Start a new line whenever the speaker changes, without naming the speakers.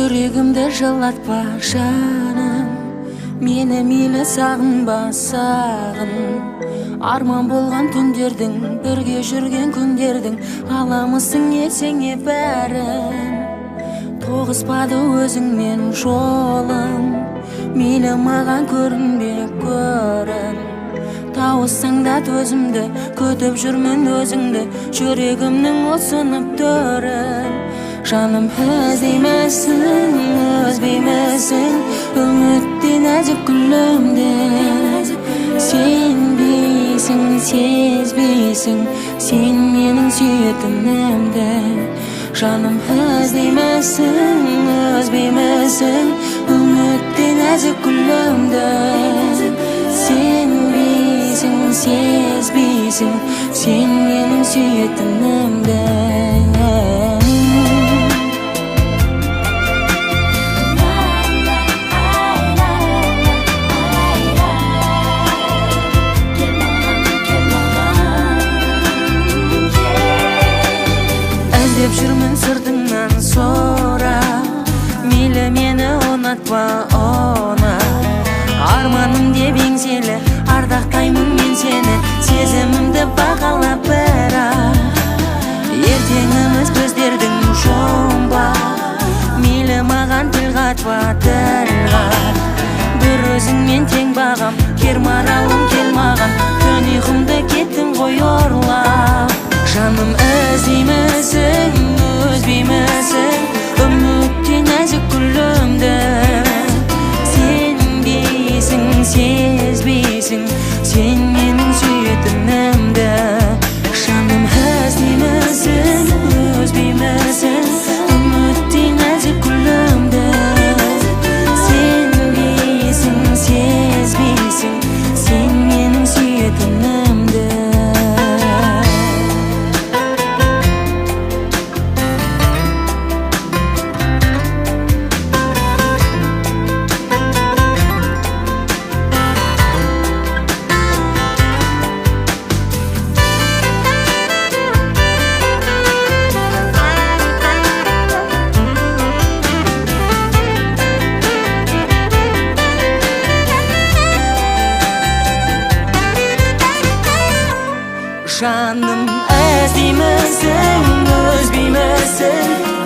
жүрегімді жылатпа жаным, мені мейлі сағынба сағын. Арман болған түндердің, бірге жүрген күндердің аламысың есіңе бәрін. Тоғыспады өзіңмен жолым, мейлі маған көрінбе көрін. Тауыссаң да төзімді, күтіп жүрмін өзіңді, жүрегімнің осынып төрін. Жаным іздеймісің, өзбеймісің, үмітте нәзік гүлімді. Сенбейсің, сезбейсің, сен менің сүйетінімді. Жаным іздеймісің, өзбеймісің, үмітте нәзік гүлімді. Сенбейсің, сезбейсің, сен менің сүйетінімді. Іздеп жүрмін сыртыңнан сұрап, мейлі мені ұнатпа оны. Арманым деп еңселі, ардақтаймын мен сені, сезімімді бағалап бірақ. Ертеңіміз көздердің жұмбақ, мейлі маған тіл қатпа тіл қат. Бір өзіңмен тең бағам, кер маралым кел маған, түн ұйқымды кеттің ғой ұрлап. Жаным іздеймісің, өзбеймісің, үмітте нәзік гүлімді. Сенбейсің, сезбейсің, сен менің сүйетінімді. Жаным іздеймісің, өзбеймісің, үмітте нәзік гүлімді. Сенбейсің, сезбейсің, сен менің сүйетінімді. Жаным іздеймісің, өзбеймісің,